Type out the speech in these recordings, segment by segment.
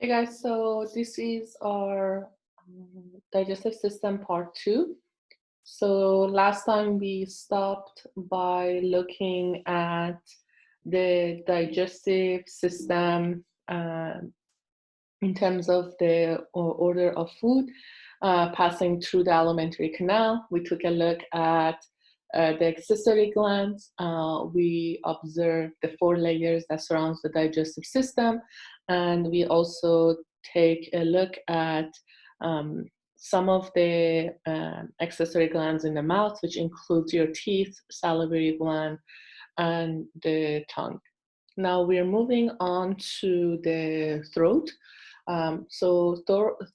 Hey guys, so this is our digestive system part 2. So last time we stopped by looking at the digestive system in terms of the order of food passing through the alimentary canal. We took a look at the accessory glands. We observed the 4 layers that surrounds the digestive system, and we also take a look at some of the accessory glands in the mouth, which includes your teeth, salivary gland, and the tongue. Now we're moving on to the throat.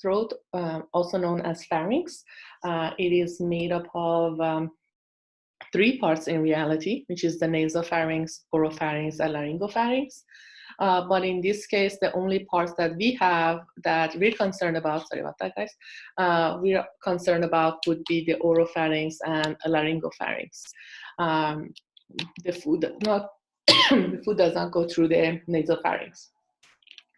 Throat, also known as pharynx, it is made up of 3 parts in reality, which is the nasopharynx, oropharynx, and laryngopharynx. But in this case, the only parts that we have that we're concerned about, sorry about that, guys, we're concerned about would be the oropharynx and laryngopharynx. The food the food does not go through the nasopharynx.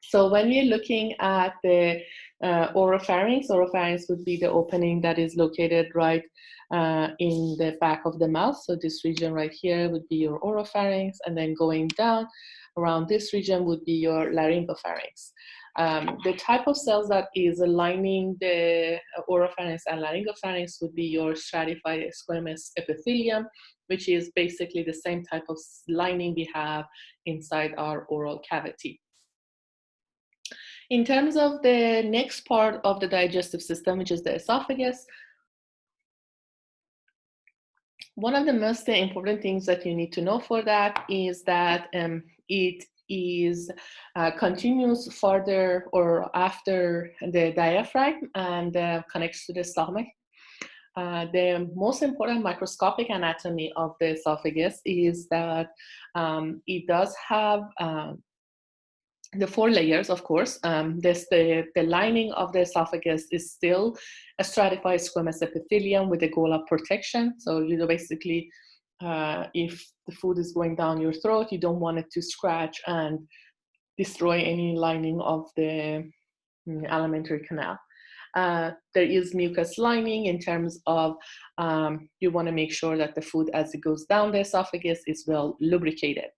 So when we're looking at the oropharynx would be the opening that is located right in the back of the mouth. So this region right here would be your oropharynx, and then going down around this region would be your laryngopharynx. The type of cells that is lining the oropharynx and laryngopharynx would be your stratified squamous epithelium, which is basically the same type of lining we have inside our oral cavity. In terms of the next part of the digestive system, which is the esophagus, one of the most important things that you need to know for that is that it is continues further or after the diaphragm and connects to the stomach. The most important microscopic anatomy of the esophagus is that it does have the 4 layers, of course. The lining of the esophagus is still a stratified squamous epithelium with the goal of protection. So you know, basically, if the food is going down your throat, you don't want it to scratch and destroy any lining of the alimentary canal. There is mucus lining in terms of you want to make sure that the food as it goes down the esophagus is well lubricated.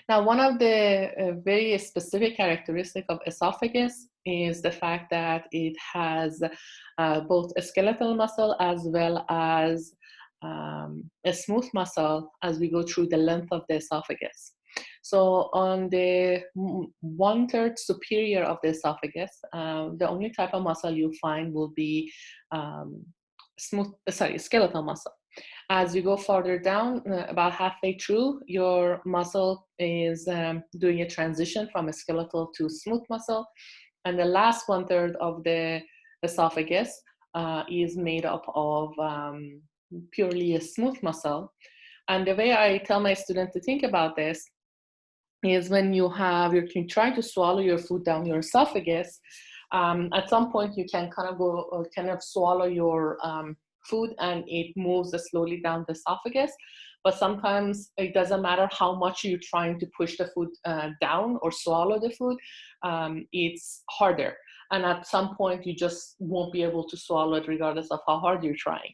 Now, one of the very specific characteristics of esophagus is the fact that it has both a skeletal muscle as well as a smooth muscle as we go through the length of the esophagus. So on the 1/3 superior of the esophagus, the only type of muscle you find will be skeletal muscle. As you go farther down, about halfway through, your muscle is doing a transition from a skeletal to smooth muscle. And the last 1/3 of the esophagus is made up of purely a smooth muscle. And the way I tell my students to think about this is when you're trying to swallow your food down your esophagus, at some point you can kind of swallow your food and it moves slowly down the esophagus. But sometimes it doesn't matter how much you're trying to push the food down or swallow the food, it's harder. And at some point you just won't be able to swallow it regardless of how hard you're trying.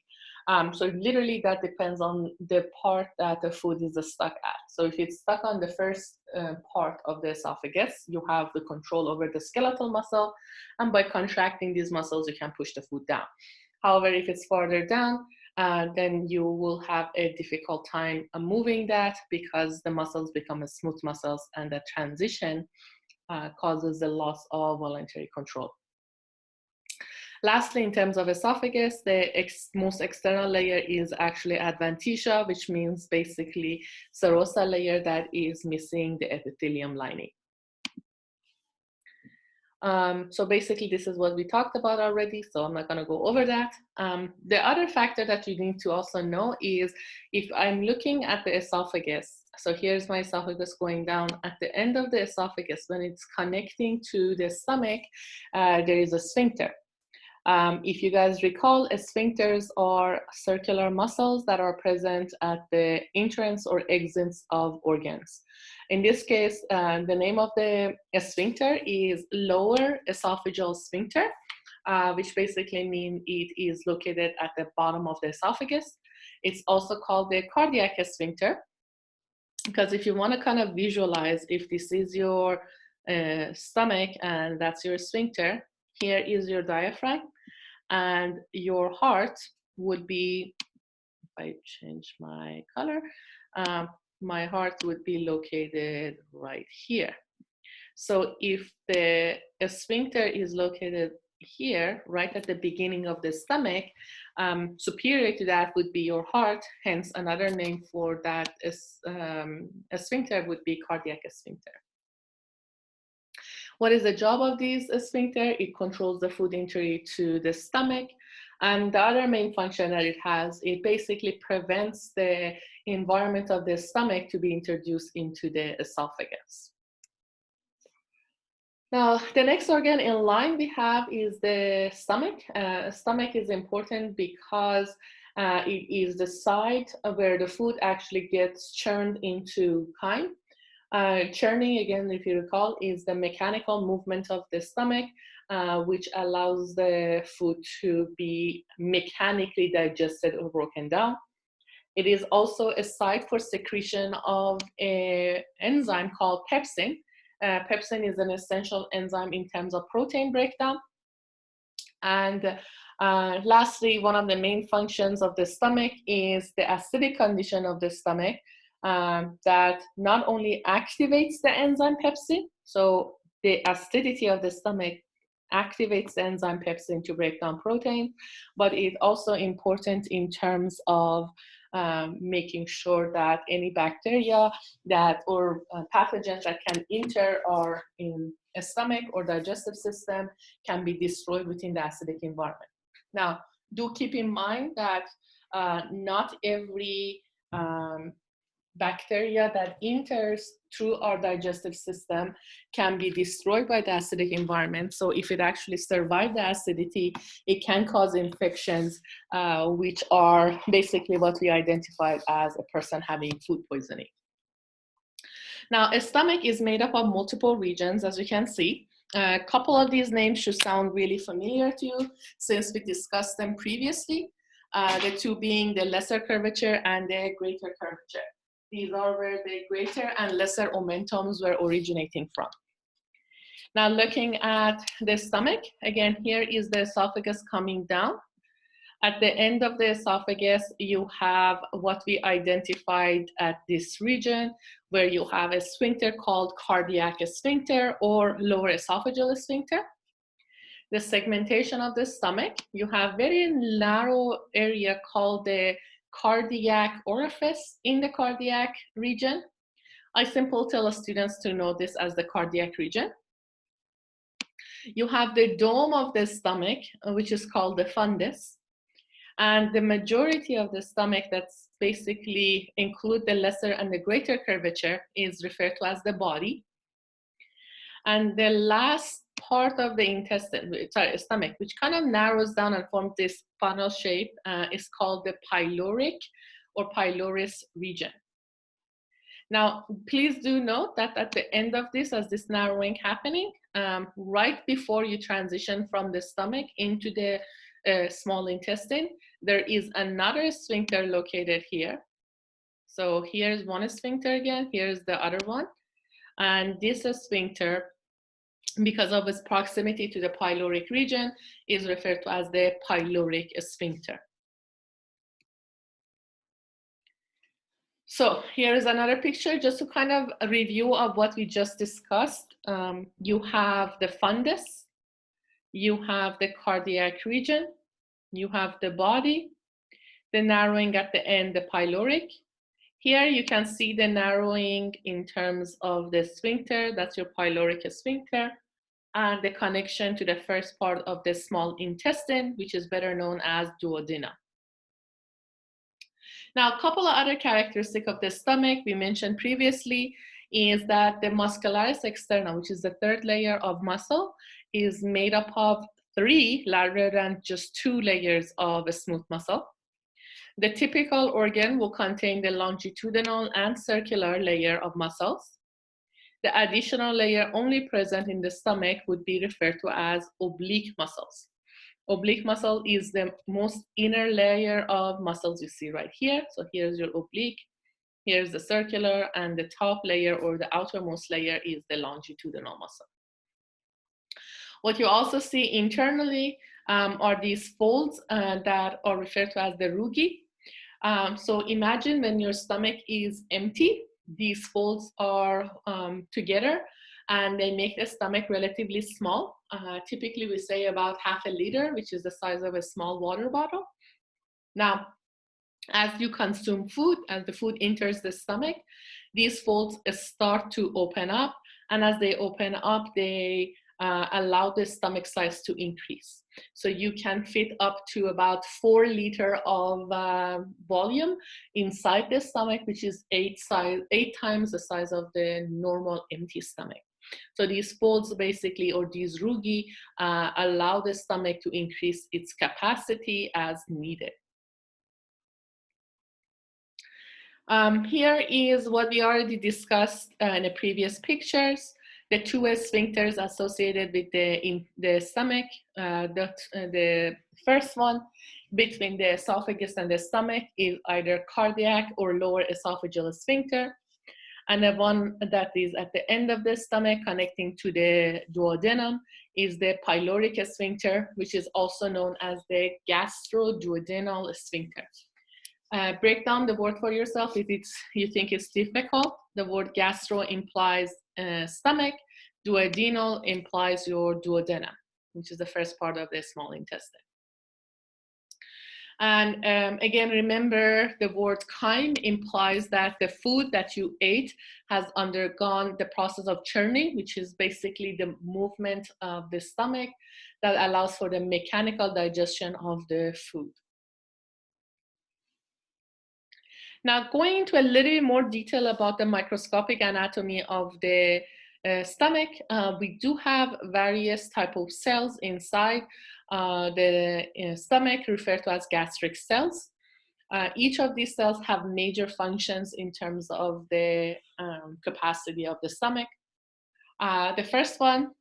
So literally that depends on the part that the food is stuck at. So if it's stuck on the first part of the esophagus, you have the control over the skeletal muscle, and by contracting these muscles, you can push the food down. However, if it's farther down, then you will have a difficult time moving that because the muscles become smooth muscles, and the transition causes the loss of voluntary control. Lastly, in terms of esophagus, the most external layer is actually adventitia, which means basically serosa layer that is missing the epithelium lining. So basically, this is what we talked about already, so I'm not going to go over that. The other factor that you need to also know is if I'm looking at the esophagus, so here's my esophagus going down, at the end of the esophagus, when it's connecting to the stomach, there is a sphincter. If you guys recall, sphincters are circular muscles that are present at the entrance or exits of organs. In this case, the name of the sphincter is lower esophageal sphincter, which basically means it is located at the bottom of the esophagus. It's also called the cardiac sphincter, because if you want to kind of visualize, if this is your stomach and that's your sphincter, here is your diaphragm, and your heart would be, if I change my color, my heart would be located right here. So if the sphincter is located here, right at the beginning of the stomach, superior to that would be your heart, hence another name for that is, sphincter would be cardiac sphincter. What is the job of this sphincter? It controls the food entry to the stomach. And the other main function that it has, it basically prevents the environment of the stomach to be introduced into the esophagus. Now, the next organ in line we have is the stomach. Stomach is important because it is the site where the food actually gets churned into chyme. Churning, again, if you recall, is the mechanical movement of the stomach, which allows the food to be mechanically digested or broken down. It is also a site for secretion of an enzyme called pepsin. Pepsin is an essential enzyme in terms of protein breakdown. And lastly, one of the main functions of the stomach is the acidic condition of the stomach, that not only activates the enzyme pepsin, so the acidity of the stomach activates the enzyme pepsin to break down protein, but it's also important in terms of making sure that any bacteria that or pathogens that can enter or in a stomach or digestive system can be destroyed within the acidic environment. Now, do keep in mind that not every bacteria that enters through our digestive system can be destroyed by the acidic environment. So if it actually survives the acidity, it can cause infections, which are basically what we identified as a person having food poisoning. Now, a stomach is made up of multiple regions, as you can see. A couple of these names should sound really familiar to you since we discussed them previously, the two being the lesser curvature and the greater curvature. These are where the greater and lesser omentums were originating from. Now, looking at the stomach, again, here is the esophagus coming down. At the end of the esophagus, you have what we identified at this region, where you have a sphincter called cardiac sphincter or lower esophageal sphincter. The segmentation of the stomach, you have very narrow area called the cardiac orifice in the cardiac region. I simply tell students to know this as the cardiac region. You have the dome of the stomach, which is called the fundus. And the majority of the stomach that's basically include the lesser and the greater curvature is referred to as the body. And the last part of the intestine, stomach, which kind of narrows down and forms this funnel shape, is called the pyloric or pylorus region. Now, please do note that at the end of this, as this narrowing happening, right before you transition from the stomach into the small intestine, there is another sphincter located here. So here's one sphincter again, here's the other one. And this sphincter, because of its proximity to the pyloric region, is referred to as the pyloric sphincter. So here is another picture just to kind of a review of what we just discussed. You have the fundus, you have the cardiac region, you have the body, the narrowing at the end, the pyloric. Here you can see the narrowing in terms of the sphincter, that's your pyloric sphincter, and the connection to the first part of the small intestine, which is better known as duodenum. Now, a couple of other characteristics of the stomach we mentioned previously is that the muscularis externa, which is the third layer of muscle, is made up of 3 rather than just 2 layers of a smooth muscle. The typical organ will contain the longitudinal and circular layer of muscles. The additional layer only present in the stomach would be referred to as oblique muscles. Oblique muscle is the most inner layer of muscles you see right here. So here's your oblique, here's the circular, and the top layer or the outermost layer is the longitudinal muscle. What you also see internally are these folds that are referred to as the rugae. So imagine when your stomach is empty, these folds are together and they make the stomach relatively small. Typically we say about half a liter, which is the size of a small water bottle. Now, as you consume food, as the food enters the stomach, these folds start to open up, and as they open up, they allow the stomach size to increase. So you can fit up to about 4 liters of volume inside the stomach, which is 8 times the size of the normal empty stomach. So these folds basically, or these rugae, allow the stomach to increase its capacity as needed. Here is what we already discussed in the previous pictures. The 2 sphincters associated with the stomach. The first one between the esophagus and the stomach is either cardiac or lower esophageal sphincter. And the one that is at the end of the stomach connecting to the duodenum is the pyloric sphincter, which is also known as the gastroduodenal sphincter. Break down the word for yourself if you think it's difficult. The word gastro implies stomach, duodenal implies your duodenum, which is the first part of the small intestine. And again, remember the word chyme implies that the food that you ate has undergone the process of churning, which is basically the movement of the stomach that allows for the mechanical digestion of the food. Now, going into a little bit more detail about the microscopic anatomy of the stomach, we do have various types of cells inside the stomach referred to as gastric cells. Each of these cells have major functions in terms of the capacity of the stomach. The first one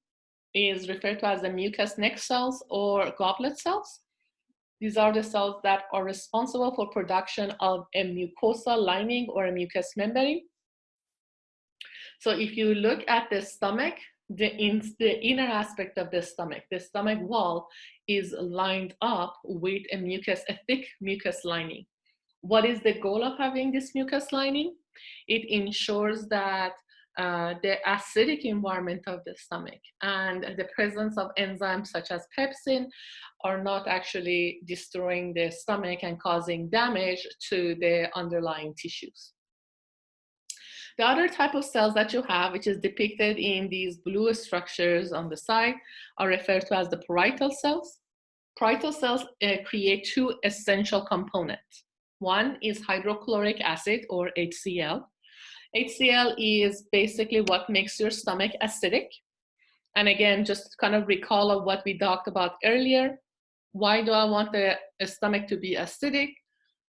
is referred to as the mucous neck cells or goblet cells. These are the cells that are responsible for production of a mucosal lining or a mucous membrane. So if you look at the stomach, the inner aspect of the stomach wall is lined up with a thick mucous lining. What is the goal of having this mucous lining? It ensures that the acidic environment of the stomach and the presence of enzymes such as pepsin are not actually destroying the stomach and causing damage to the underlying tissues. The other type of cells that you have, which is depicted in these blue structures on the side, are referred to as the parietal cells. Parietal cells create 2 essential components. One is hydrochloric acid or HCl. HCl is basically what makes your stomach acidic. And again, just kind of recall of what we talked about earlier. Why do I want the stomach to be acidic?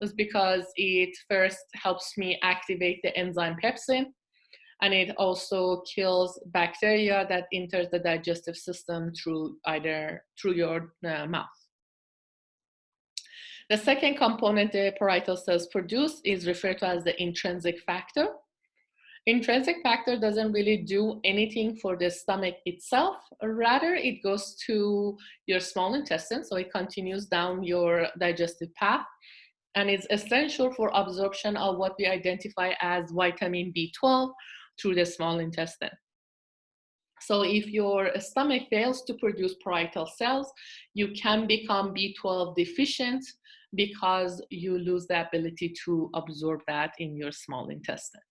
It's because it first helps me activate the enzyme pepsin, and it also kills bacteria that enters the digestive system through your mouth. The second component the parietal cells produce is referred to as the intrinsic factor. Intrinsic factor doesn't really do anything for the stomach itself. Rather, it goes to your small intestine, so it continues down your digestive path, and is essential for absorption of what we identify as vitamin B12 through the small intestine. So if your stomach fails to produce parietal cells, you can become B12 deficient because you lose the ability to absorb that in your small intestine.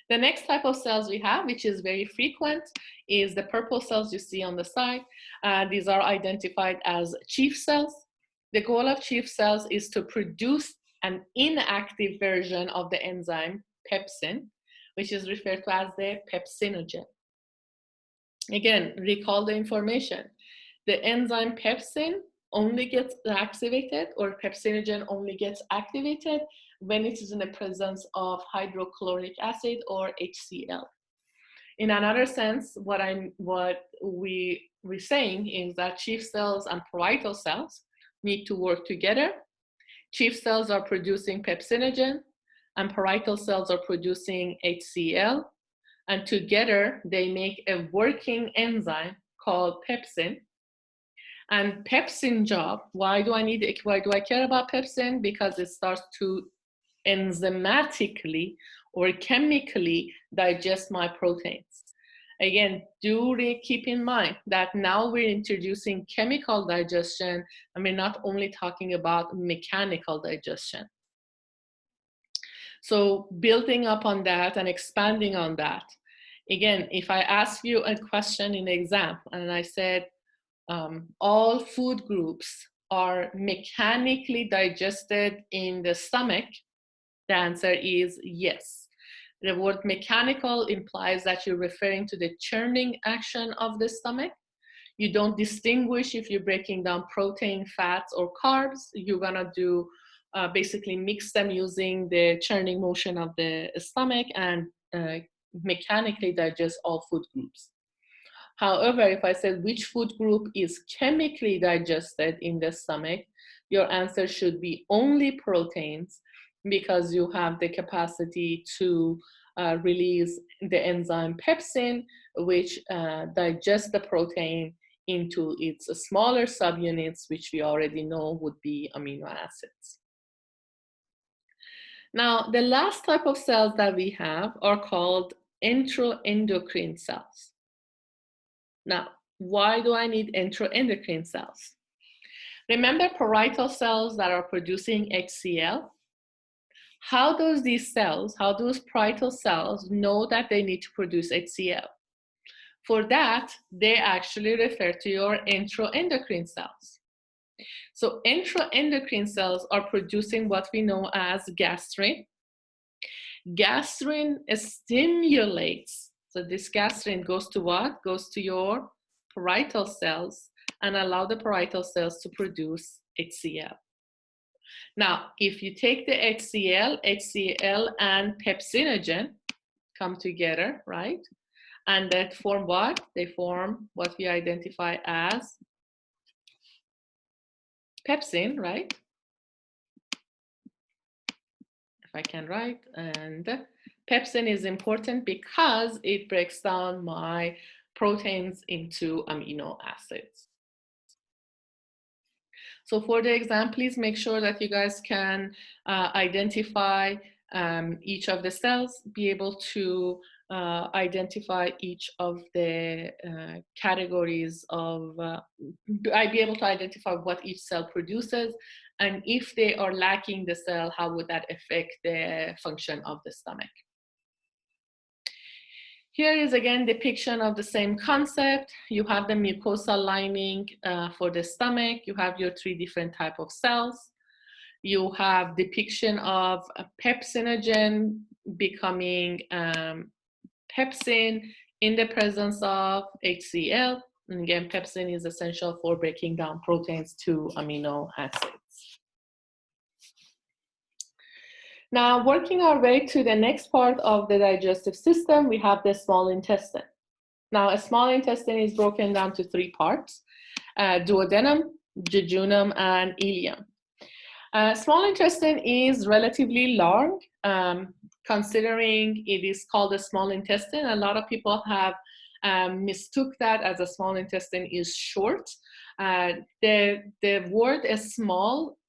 The next type of cells we have, which is very frequent, is the purple cells you see on the side. These are identified as chief cells. The goal of chief cells is to produce an inactive version of the enzyme pepsin, which is referred to as the pepsinogen. Again, recall the information. the enzyme pepsin only gets activated, or pepsinogen only gets activated when it is in the presence of hydrochloric acid or HCl. In another sense, what we're saying is that chief cells and parietal cells need to work together. Chief cells are producing pepsinogen, and parietal cells are producing HCl, and together they make a working enzyme called pepsin. And pepsin job, why do I care about pepsin? Because it starts to enzymatically or chemically digest my proteins. Again, do keep in mind that now we're introducing chemical digestion, and we're not only talking about mechanical digestion. So building up on that and expanding on that, again, if I ask you a question in exam and I said, all food groups are mechanically digested in the stomach, the answer is yes. The word mechanical implies that you're referring to the churning action of the stomach. You don't distinguish if you're breaking down protein, fats, or carbs. You're gonna do basically mix them using the churning motion of the stomach and mechanically digest all food groups. However, if I said which food group is chemically digested in the stomach, your answer should be only proteins, because you have the capacity to release the enzyme pepsin, which digests the protein into its smaller subunits, which we already know would be amino acids. Now, the last type of cells that we have are called enteroendocrine cells. Now, why do I need enteroendocrine cells? Remember parietal cells that are producing HCl? How do those parietal cells know that they need to produce HCl? For that, they actually refer to your enteroendocrine cells. So enteroendocrine cells are producing what we know as gastrin. Gastrin stimulates, so this gastrin goes to what? Goes to your parietal cells and allow the parietal cells to produce HCl. Now, if you take the HCl and pepsinogen come together, right? And that form what? They form what we identify as pepsin, right? If I can write. And pepsin is important because it breaks down my proteins into amino acids. So for the exam, please make sure that you guys can identify each of the cells, be able to identify each of the categories of, be able to identify what each cell produces, and if they are lacking the cell, how would that affect the function of the stomach. Here is again depiction of the same concept. You have the mucosal lining for the stomach. You have your 3 different types of cells. You have depiction of a pepsinogen becoming pepsin in the presence of HCl. And again, pepsin is essential for breaking down proteins to amino acids. Now, working our way to the next part of the digestive system, we have the small intestine. Now, a small intestine is broken down to 3 parts, duodenum, jejunum, and ileum. Small intestine is relatively long, considering it is called a small intestine. A lot of people have mistook that as a small intestine is short. The word is small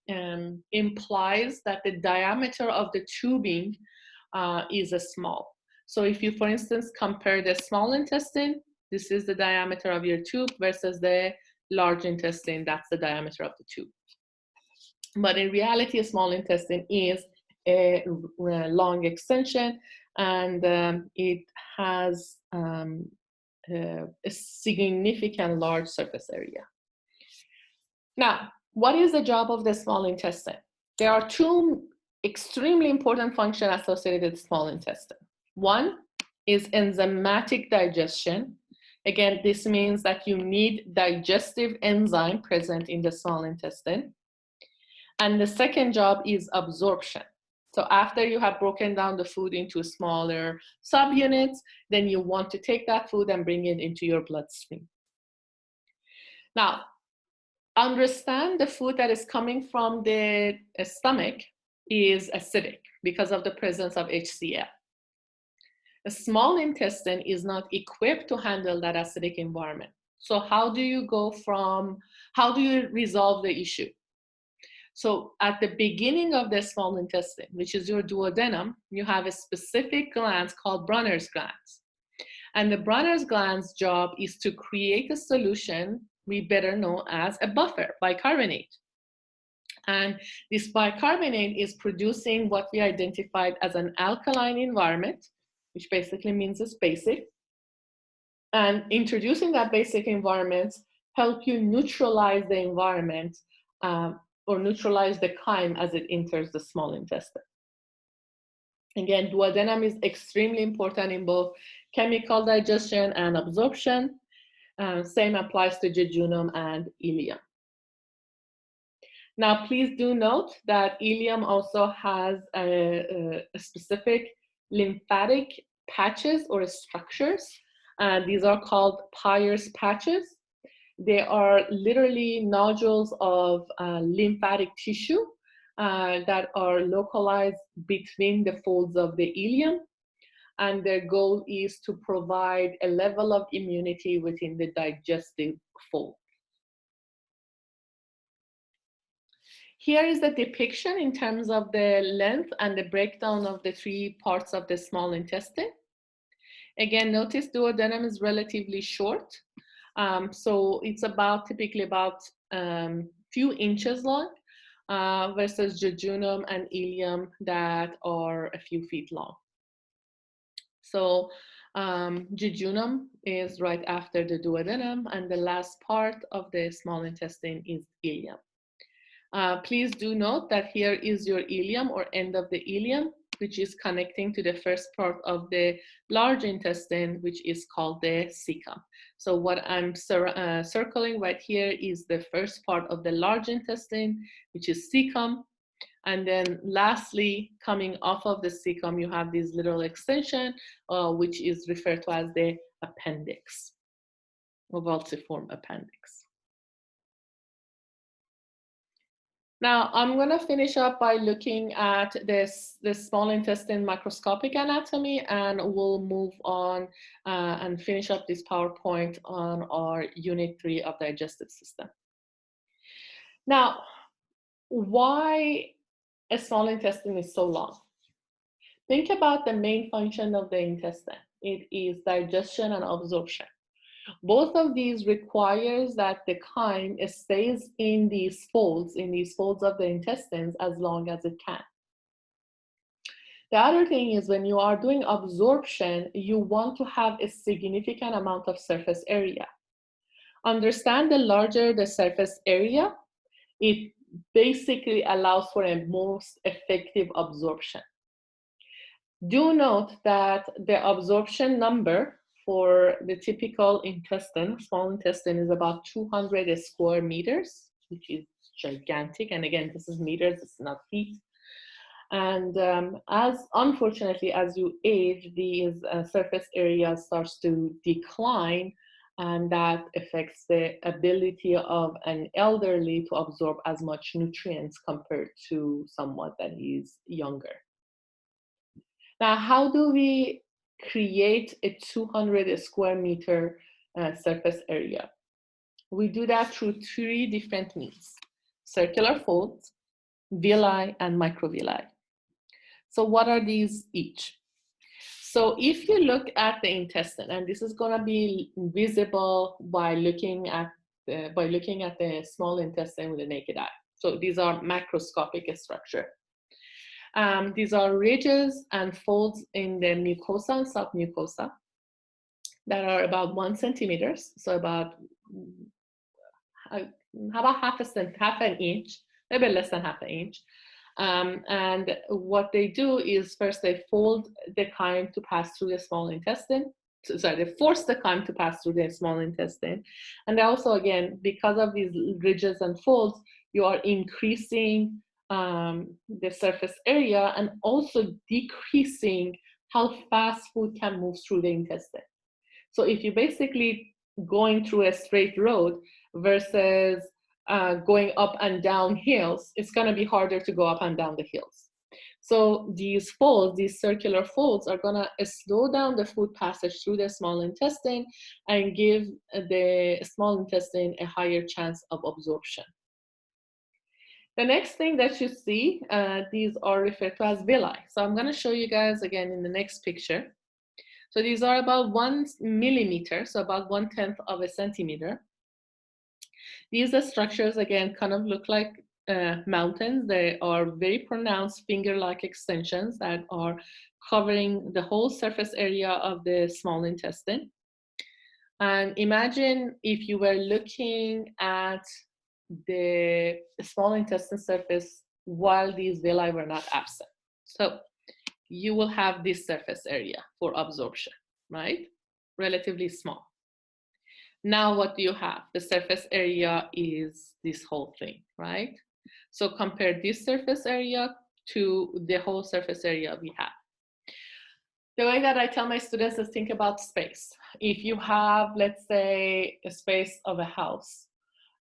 implies that the diameter of the tubing is small. So if you, for instance, compare the small intestine, this is the diameter of your tube, versus the large intestine, that's the diameter of the tube. But in reality, a small intestine is a long extension, and it has a significant large surface area. Now, what is the job of the small intestine? There are 2 extremely important functions associated with small intestine. One is enzymatic digestion. Again, this means that you need digestive enzyme present in the small intestine. And the second job is absorption. So after you have broken down the food into smaller subunits, then you want to take that food and bring it into your bloodstream. Now, understand the food that is coming from the stomach is acidic because of the presence of HCl. The small intestine is not equipped to handle that acidic environment. So how do you resolve the issue? So at the beginning of the small intestine, which is your duodenum, you have a specific gland called Brunner's glands. And the Brunner's gland's job is to create a solution we better know as a buffer, bicarbonate. And this bicarbonate is producing what we identified as an alkaline environment, which basically means it's basic. And introducing that basic environment help you neutralize the environment or neutralize the chyme as it enters the small intestine. Again, duodenum is extremely important in both chemical digestion and absorption. Same applies to jejunum and ileum. Now, please do note that ileum also has a specific lymphatic patches or structures. These are called Peyer's patches. They are literally nodules of lymphatic tissue that are localized between the folds of the ileum. And their goal is to provide a level of immunity within the digestive fold. Here is the depiction in terms of the length and the breakdown of the three parts of the small intestine. Again, notice duodenum is relatively short. So it's typically about few inches long versus jejunum and ileum that are a few feet long. So jejunum is right after the duodenum, and the last part of the small intestine is ileum. Please do note that here is your ileum or end of the ileum, which is connecting to the first part of the large intestine, which is called the cecum. So what I'm circling right here is the first part of the large intestine, which is cecum. And then lastly, coming off of the cecum, you have this little extension, which is referred to as the appendix, or falciform appendix. Now, I'm going to finish up by looking at this small intestine microscopic anatomy, and we'll move on and finish up this PowerPoint on our Unit 3 of digestive system. Now, why a small intestine is so long? Think about the main function of the intestine. It is digestion and absorption. Both of these requires that the chyme stays in these folds of the intestines as long as it can. The other thing is when you are doing absorption, you want to have a significant amount of surface area. Understand the larger the surface area, it basically allows for a most effective absorption. Do note that the absorption number for the typical intestine, small intestine, is about 200 square meters, which is gigantic. And again, this is meters, it's not feet. And unfortunately, as you age, these surface area starts to decline, and that affects the ability of an elderly to absorb as much nutrients compared to someone that is younger. Now, how do we create a 200 square meter surface area? We do that through three different means: circular folds, villi, and microvilli. So what are these each? So if you look at the intestine, and this is going to be visible by looking at the small intestine with the naked eye. So these are macroscopic structure. These are ridges and folds in the mucosa and submucosa that are about 1 centimeter, so about half an inch, maybe less than half an inch. And what they do is first they fold the chyme to pass through the small intestine. they force the chyme to pass through the small intestine. And also, again, because of these ridges and folds, you are increasing the surface area and also decreasing how fast food can move through the intestine. So if you're basically going through a straight road versus going up and down hills, it's going to be harder to go up and down the hills. So these folds, these circular folds, are going to slow down the food passage through the small intestine and give the small intestine a higher chance of absorption. The next thing that you see, these are referred to as villi. So I'm going to show you guys again in the next picture. So these are about 1 millimeter, so about 1/10 of a centimeter. These structures, again, kind of look like mountains. They are very pronounced finger-like extensions that are covering the whole surface area of the small intestine. And imagine if you were looking at the small intestine surface while these villi were not absent. So you will have this surface area for absorption, right? Relatively small. Now what do you have? The surface area is this whole thing, right? So compare this surface area to the whole surface area we have. The way that I tell my students is think about space. If you have, let's say, a space of a house,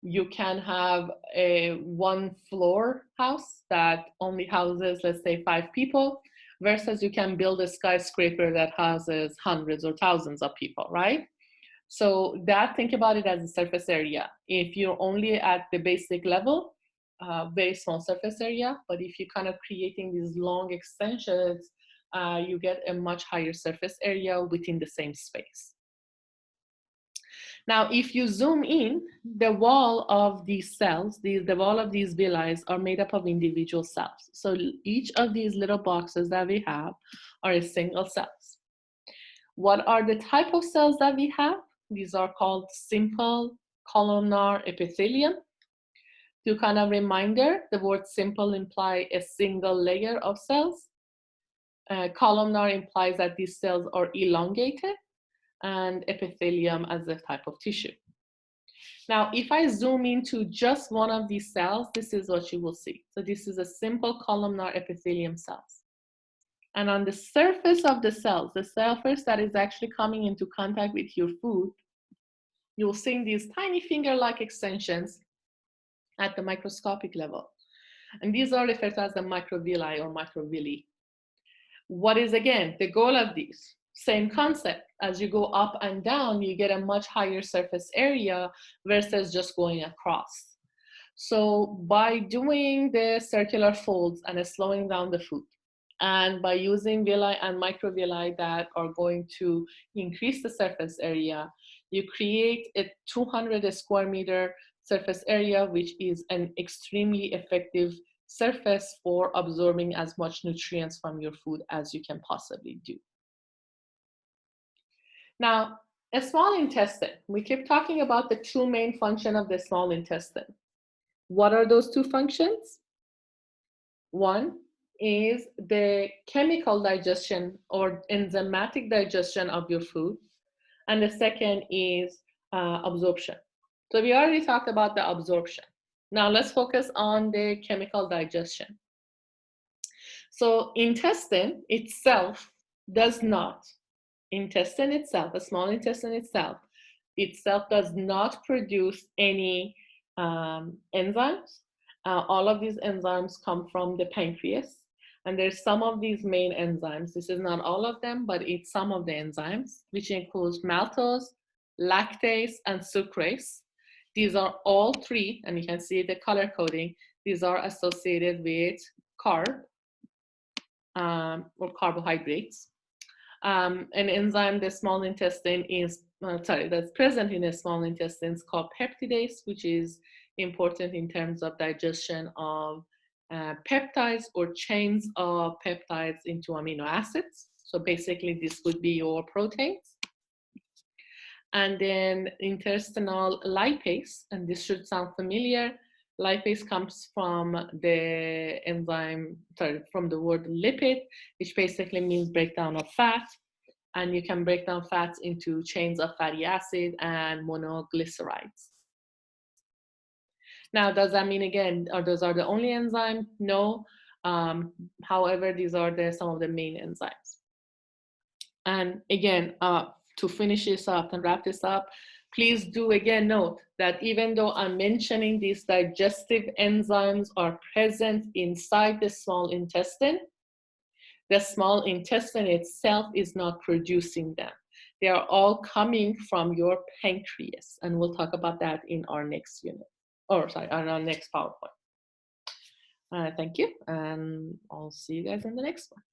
you can have a 1-floor house that only houses, let's say, 5 people, versus you can build a skyscraper that houses hundreds or thousands of people, right? So that, think about it as a surface area. If you're only at the basic level, very small surface area, but if you're kind of creating these long extensions, you get a much higher surface area within the same space. Now, if you zoom in, the wall of these cells, the wall of these villi are made up of individual cells. So each of these little boxes that we have are a single cells. What are the type of cells that we have? These are called simple columnar epithelium. To kind of reminder, the word simple implies a single layer of cells. Columnar implies that these cells are elongated, and epithelium as a type of tissue. Now, if I zoom into just one of these cells, this is what you will see. So this is a simple columnar epithelium cells. And on the surface of the cells, the surface that is actually coming into contact with your food, you'll see these tiny finger-like extensions at the microscopic level. And these are referred to as the microvilli or microvilli. What is, again, the goal of these? Same concept. As you go up and down, you get a much higher surface area versus just going across. So by doing the circular folds and slowing down the food, and by using villi and microvilli that are going to increase the surface area, you create a 200 square meter surface area, which is an extremely effective surface for absorbing as much nutrients from your food as you can possibly do. Now, a small intestine, we keep talking about the 2 main functions of the small intestine. What are those 2 functions? One is the chemical digestion or enzymatic digestion of your food. And the second is absorption. So we already talked about the absorption. Now let's focus on the chemical digestion. So intestine itself does not, a small intestine itself does not produce any enzymes. All of these enzymes come from the pancreas. And there's some of these main enzymes. This is not all of them, but it's some of the enzymes, which includes maltose, lactase, and sucrase. These are all 3, and you can see the color coding. These are associated with carb or carbohydrates. An enzyme the small intestine is, that's present in the small intestine is called peptidase, which is important in terms of digestion of peptides or chains of peptides into amino acids. So basically this would be your proteins. And then intestinal lipase, and this should sound familiar. Lipase comes from the enzyme, from the word lipid, which basically means breakdown of fat. and you can break down fats into chains of fatty acid and monoglycerides. Now, does that mean, again, or those are the only enzymes? No. However, these are some of the main enzymes. And again, to finish this up and wrap this up, please do again note that even though I'm mentioning these digestive enzymes are present inside the small intestine, the small intestine itself is not producing them. They are all coming from your pancreas, and we'll talk about that in our next unit, or sorry, on our next PowerPoint. Thank you, and I'll see you guys in the next one.